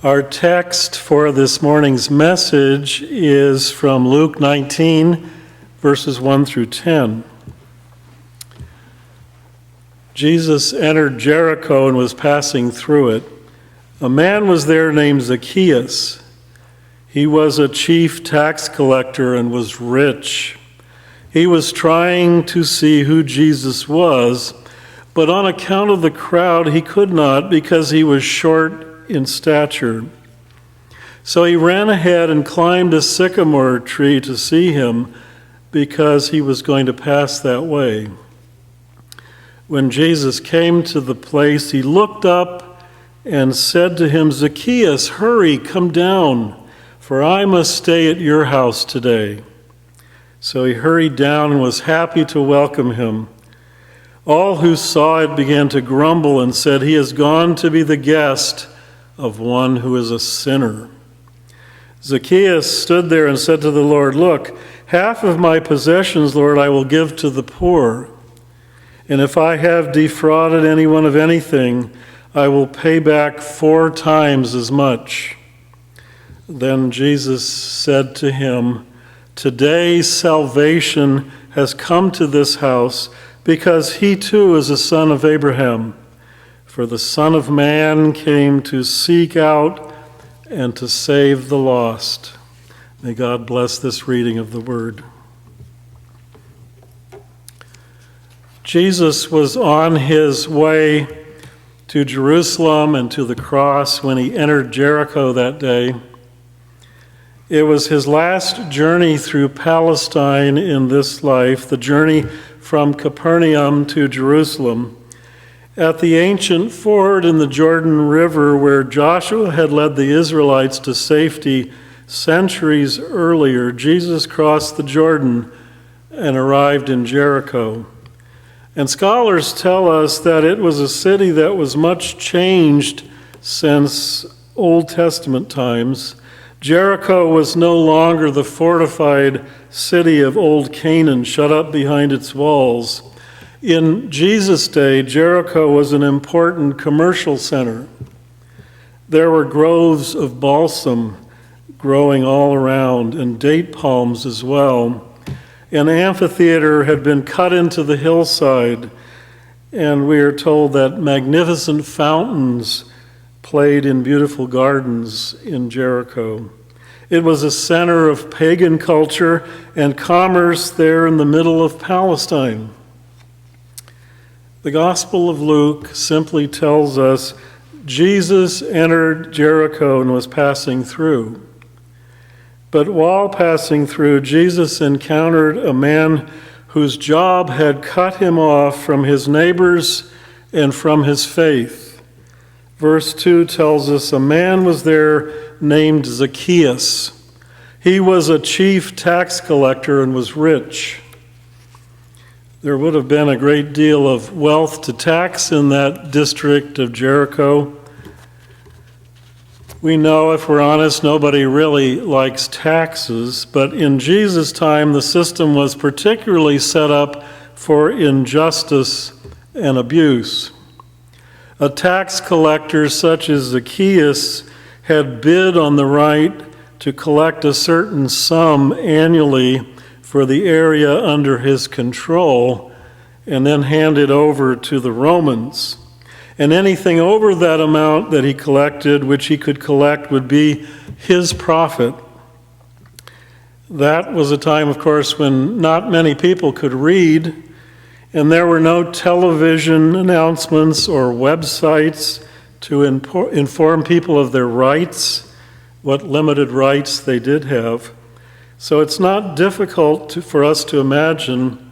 Our text for this morning's message is from Luke 19, verses 1 through 10. Jesus entered Jericho and was passing through it. A man was there named Zacchaeus. He was a chief tax collector and was rich. He was trying to see who Jesus was, but on account of the crowd he could not because he was short in stature. So he ran ahead and climbed a sycamore tree to see him because he was going to pass that way. When Jesus came to the place, he looked up and said to him, "Zacchaeus, hurry, come down, for I must stay at your house today." So he hurried down and was happy to welcome him. All who saw it began to grumble and said, "He has gone to be the guest of one who is a sinner." Zacchaeus stood there and said to the Lord, "Look, half of my possessions, Lord, I will give to the poor. And if I have defrauded anyone of anything, I will pay back 4 times as much." Then Jesus said to him, "Today salvation has come to this house, because he too is a son of Abraham. For the Son of Man came to seek out and to save the lost." May God bless this reading of the word. Jesus was on his way to Jerusalem and to the cross when he entered Jericho that day. It was his last journey through Palestine in this life, the journey from Capernaum to Jerusalem. At the ancient ford in the Jordan River where Joshua had led the Israelites to safety centuries earlier, Jesus crossed the Jordan and arrived in Jericho. And scholars tell us that it was a city that was much changed since Old Testament times. Jericho was no longer the fortified city of old Canaan, shut up behind its walls. In Jesus' day, Jericho was an important commercial center. There were groves of balsam growing all around, and date palms as well. An amphitheater had been cut into the hillside, and we are told that magnificent fountains played in beautiful gardens in Jericho. It was a center of pagan culture and commerce there in the middle of Palestine. The Gospel of Luke simply tells us Jesus entered Jericho and was passing through. But while passing through, Jesus encountered a man whose job had cut him off from his neighbors and from his faith. Verse 2 tells us a man was there named Zacchaeus. He was a chief tax collector and was rich. There would have been a great deal of wealth to tax in that district of Jericho. We know, if we're honest, nobody really likes taxes, but in Jesus' time, the system was particularly set up for injustice and abuse. A tax collector such as Zacchaeus had bid on the right to collect a certain sum annually for the area under his control and then hand it over to the Romans. And anything over that amount that he collected, which he could collect, would be his profit. That was a time, of course, when not many people could read, and there were no television announcements or websites to inform people of their rights, what limited rights they did have. So it's not difficult for us to imagine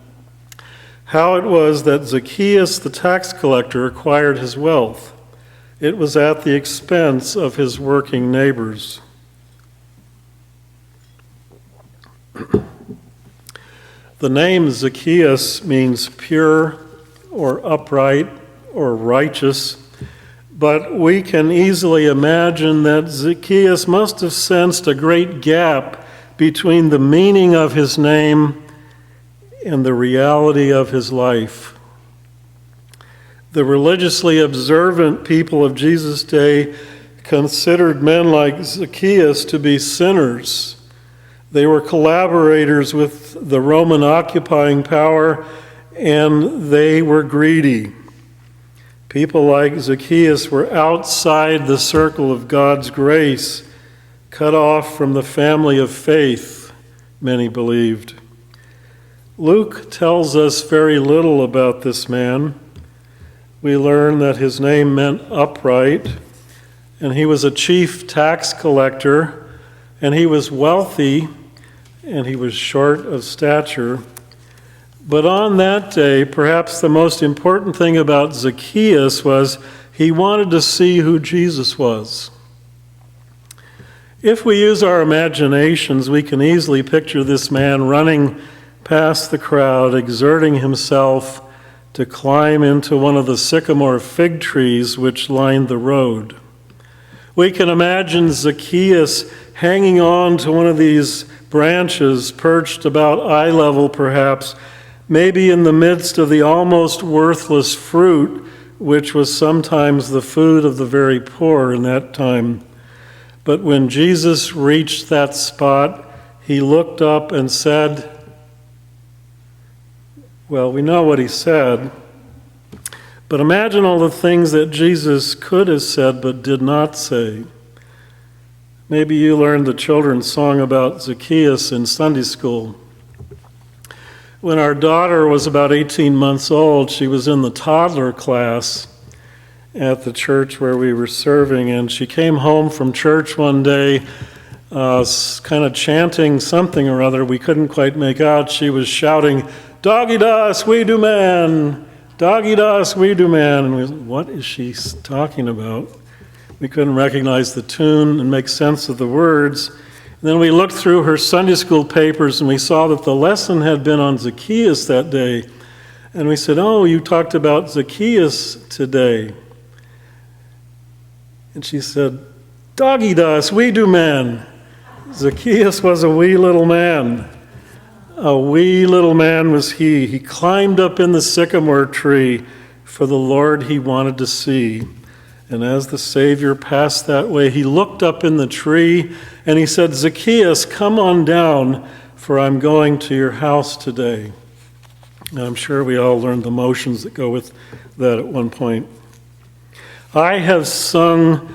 how it was that Zacchaeus, the tax collector, acquired his wealth. It was at the expense of his working neighbors. The name Zacchaeus means pure or upright or righteous, but we can easily imagine that Zacchaeus must have sensed a great gap between the meaning of his name and the reality of his life. The religiously observant people of Jesus' day considered men like Zacchaeus to be sinners. They were collaborators with the Roman occupying power, and they were greedy. People like Zacchaeus were outside the circle of God's grace, cut off from the family of faith, many believed. Luke tells us very little about this man. We learn that his name meant upright, and he was a chief tax collector, and he was wealthy, and he was short of stature. But on that day, perhaps the most important thing about Zacchaeus was he wanted to see who Jesus was. If we use our imaginations, we can easily picture this man running past the crowd, exerting himself to climb into one of the sycamore fig trees which lined the road. We can imagine Zacchaeus hanging on to one of these branches, perched about eye level perhaps, maybe in the midst of the almost worthless fruit, which was sometimes the food of the very poor in that time. But when Jesus reached that spot, he looked up and said, well, we know what he said, but imagine all the things that Jesus could have said but did not say. Maybe you learned the children's song about Zacchaeus in Sunday school. When our daughter was about 18 months old, she was in the toddler class at the church where we were serving, and she came home from church one day kind of chanting something or other we couldn't quite make out. She was shouting, "Doggy das, we do man! Doggy das, we do man!" And we said, what is she talking about? We couldn't recognize the tune and make sense of the words. And then we looked through her Sunday school papers and we saw that the lesson had been on Zacchaeus that day. And we said, "Oh, you talked about Zacchaeus today." And she said, "Doggy das, we do man." Zacchaeus was a wee little man. A wee little man was he. He climbed up in the sycamore tree for the Lord he wanted to see. And as the Savior passed that way, he looked up in the tree and he said, "Zacchaeus, come on down, for I'm going to your house today." And I'm sure we all learned the motions that go with that at one point. I have sung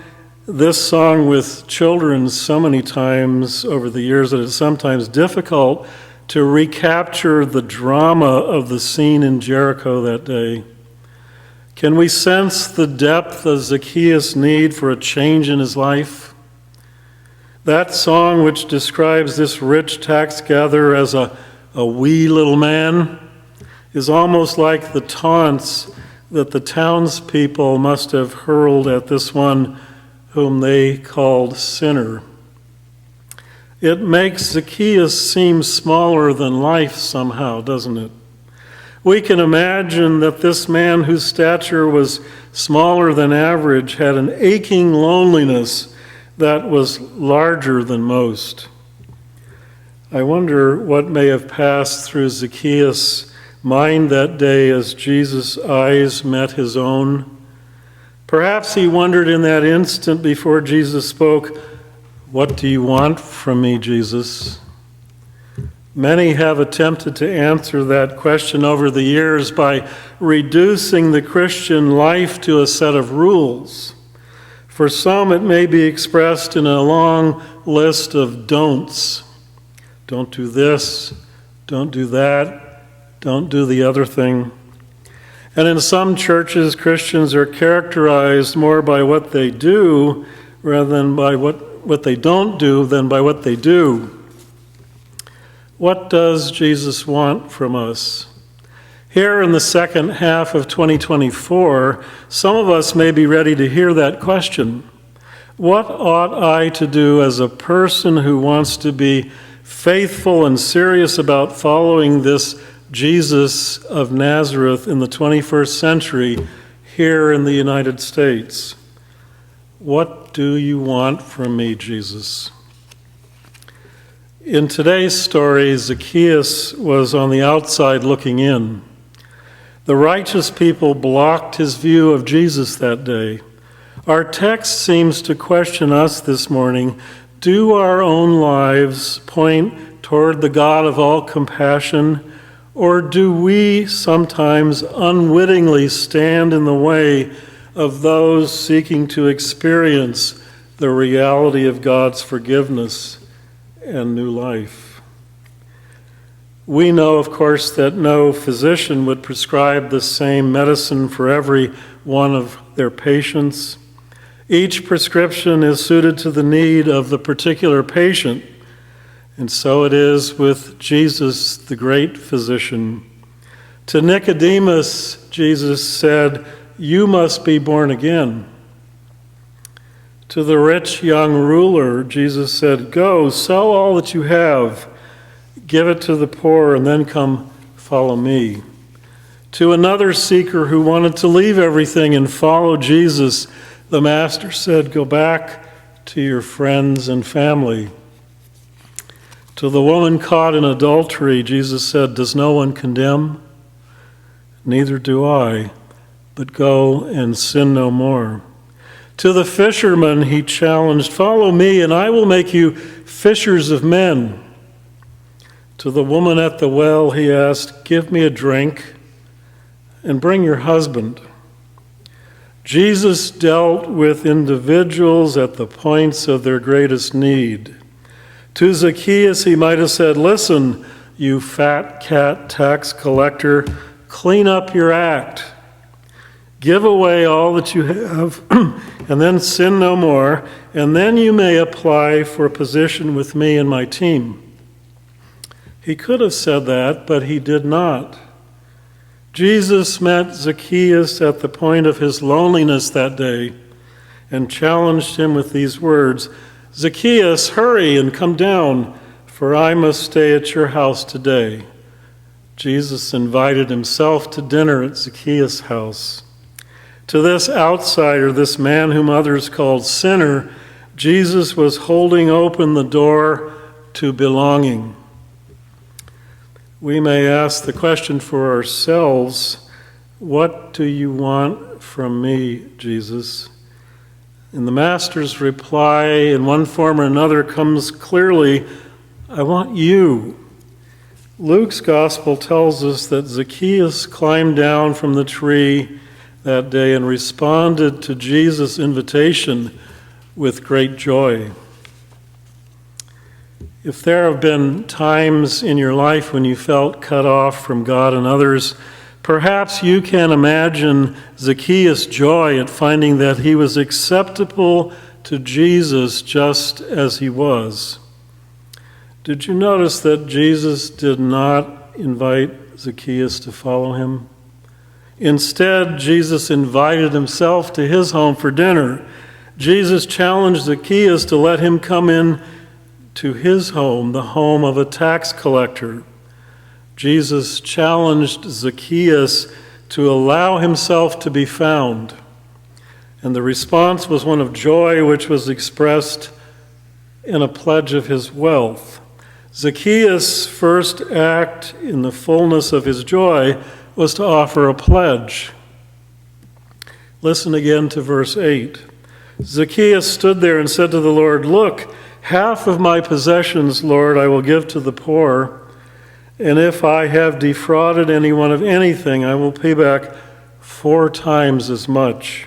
this song with children so many times over the years that it's sometimes difficult to recapture the drama of the scene in Jericho that day. Can we sense the depth of Zacchaeus' need for a change in his life? That song, which describes this rich tax gatherer as a wee little man, is almost like the taunts that the townspeople must have hurled at this one whom they called sinner. It makes Zacchaeus seem smaller than life somehow, doesn't it? We can imagine that this man whose stature was smaller than average had an aching loneliness that was larger than most. I wonder what may have passed through Zacchaeus' mind that day as Jesus' eyes met his own. Perhaps he wondered in that instant before Jesus spoke, "What do you want from me, Jesus?" Many have attempted to answer that question over the years by reducing the Christian life to a set of rules. For some, it may be expressed in a long list of don'ts. Don't do this, don't do that, don't do the other thing. And in some churches, Christians are characterized more by what they do rather than by what they don't do than by what they do. What does Jesus want from us? Here in the second half of 2024, some of us may be ready to hear that question. What ought I to do as a person who wants to be faithful and serious about following this Jesus of Nazareth in the 21st century here in the United States? What do you want from me, Jesus? In today's story, Zacchaeus was on the outside looking in. The righteous people blocked his view of Jesus that day. Our text seems to question us this morning. Do our own lives point toward the God of all compassion, or do we sometimes unwittingly stand in the way of those seeking to experience the reality of God's forgiveness and new life? We know, of course, that no physician would prescribe the same medicine for every one of their patients. Each prescription is suited to the need of the particular patient, and so it is with Jesus, the great physician. To Nicodemus, Jesus said, "You must be born again." To the rich young ruler, Jesus said, "Go, sell all that you have, give it to the poor, and then come follow me." To another seeker who wanted to leave everything and follow Jesus, the Master said, "Go back to your friends and family." To the woman caught in adultery, Jesus said, "Does no one condemn? Neither do I, but go and sin no more." To the fisherman he challenged, "Follow me, and I will make you fishers of men." To the woman at the well he asked, "Give me a drink, and bring your husband." Jesus dealt with individuals at the points of their greatest need. To Zacchaeus he might have said, "Listen, you fat cat tax collector, clean up your act. Give away all that you have, and then sin no more, and then you may apply for a position with me and my team." He could have said that, but he did not. Jesus met Zacchaeus at the point of his loneliness that day and challenged him with these words, "Zacchaeus, hurry and come down, for I must stay at your house today." Jesus invited himself to dinner at Zacchaeus' house. To this outsider, this man whom others called sinner, Jesus was holding open the door to belonging. We may ask the question for ourselves, what do you want from me, Jesus? And the Master's reply, in one form or another, comes clearly, I want you. Luke's gospel tells us that Zacchaeus climbed down from the tree that day and responded to Jesus' invitation with great joy. If there have been times in your life when you felt cut off from God and others, perhaps you can imagine Zacchaeus' joy at finding that he was acceptable to Jesus just as he was. Did you notice that Jesus did not invite Zacchaeus to follow him? Instead, Jesus invited himself to his home for dinner. Jesus challenged Zacchaeus to let him come in to his home, the home of a tax collector. Jesus challenged Zacchaeus to allow himself to be found. And the response was one of joy, which was expressed in a pledge of his wealth. Zacchaeus' first act in the fullness of his joy was to offer a pledge. Listen again to verse 8. Zacchaeus stood there and said to the Lord, "Look, half of my possessions, Lord, I will give to the poor, and if I have defrauded anyone of anything, I will pay back 4 times as much."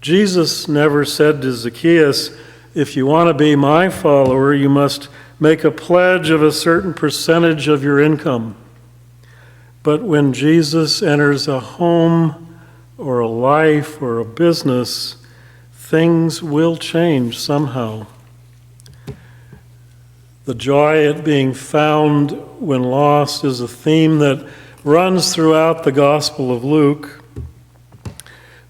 Jesus never said to Zacchaeus, "If you want to be my follower, you must make a pledge of a certain percentage of your income." But when Jesus enters a home or a life or a business, things will change somehow. The joy at being found when lost is a theme that runs throughout the Gospel of Luke.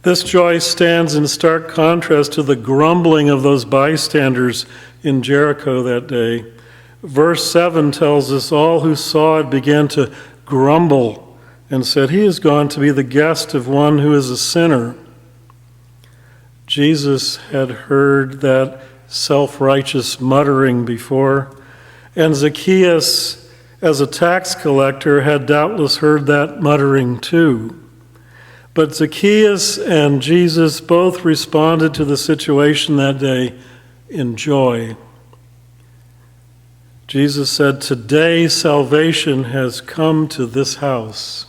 This joy stands in stark contrast to the grumbling of those bystanders in Jericho that day. Verse 7 tells us all who saw it began to grumble and said, "He is gone to be the guest of one who is a sinner." Jesus had heard that self-righteous muttering before, and Zacchaeus as a tax collector, had doubtless heard that muttering too. But Zacchaeus and Jesus both responded to the situation that day in joy. Jesus said, "Today salvation has come to this house,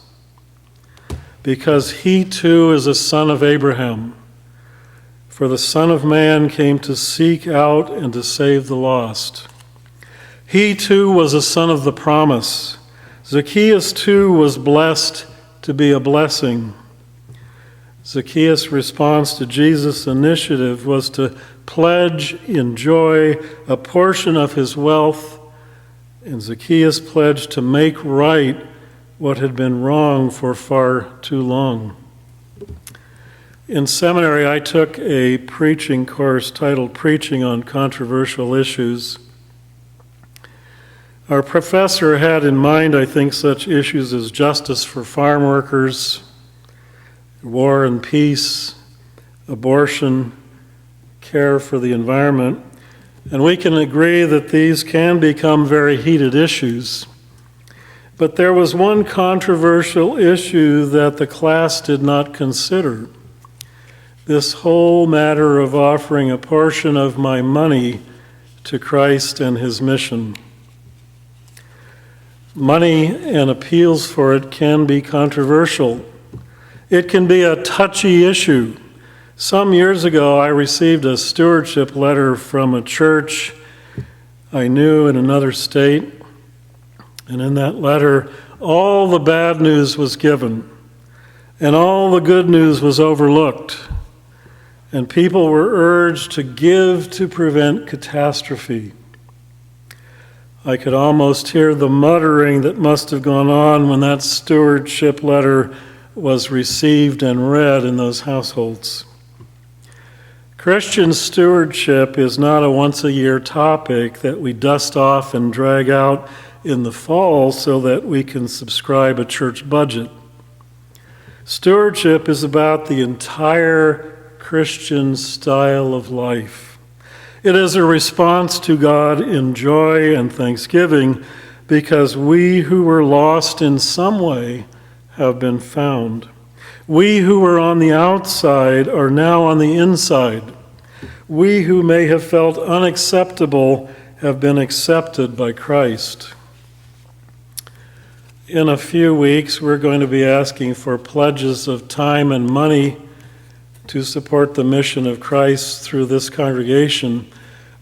because he too is a son of Abraham. For the Son of Man came to seek out and to save the lost." He too was a son of the promise. Zacchaeus too was blessed to be a blessing. Zacchaeus' response to Jesus' initiative was to pledge in joy a portion of his wealth, and Zacchaeus pledged to make right what had been wrong for far too long. In seminary, I took a preaching course titled Preaching on Controversial Issues. Our professor had in mind, I think, such issues as justice for farm workers, war and peace, abortion, care for the environment, and we can agree that these can become very heated issues. But there was one controversial issue that the class did not consider: this whole matter of offering a portion of my money to Christ and his mission. Money and appeals for it can be controversial. It can be a touchy issue. Some years ago, I received a stewardship letter from a church I knew in another state, and in that letter, all the bad news was given, and all the good news was overlooked, and people were urged to give to prevent catastrophe. I could almost hear the muttering that must have gone on when that stewardship letter was received and read in those households. Christian stewardship is not a once-a-year topic that we dust off and drag out in the fall so that we can subscribe a church budget. Stewardship is about the entire Christian style of life. It is a response to God in joy and thanksgiving because we who were lost in some way have been found. We who were on the outside are now on the inside. We who may have felt unacceptable have been accepted by Christ. In a few weeks, we're going to be asking for pledges of time and money to support the mission of Christ through this congregation.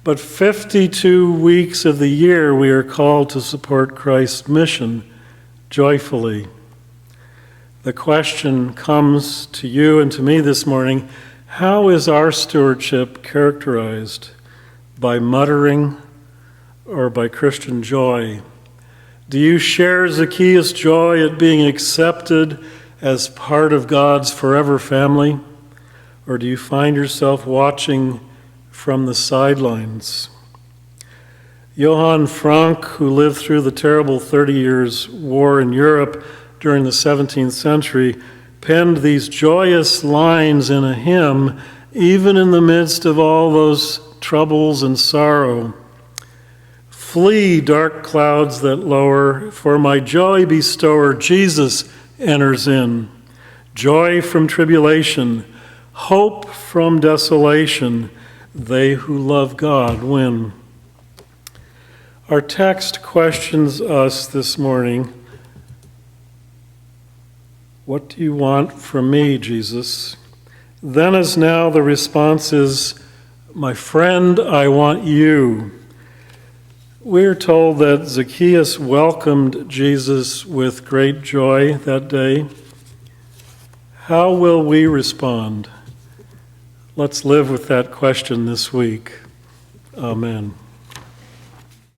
But 52 weeks of the year, we are called to support Christ's mission joyfully. The question comes to you and to me this morning: how is our stewardship characterized? By muttering or by Christian joy? Do you share Zacchaeus' joy at being accepted as part of God's forever family? Or do you find yourself watching from the sidelines? Johann Frank, who lived through the terrible 30 Years' War in Europe during the 17th century, penned these joyous lines in a hymn, even in the midst of all those troubles and sorrow. Flee, dark clouds that lower, for my joy bestower, Jesus enters in. Joy from tribulation, hope from desolation, they who love God win. Our text questions us this morning: what do you want from me, Jesus? Then as now, the response is, my friend, I want you. We're told that Zacchaeus welcomed Jesus with great joy that day. How will we respond? Let's live with that question this week. Amen.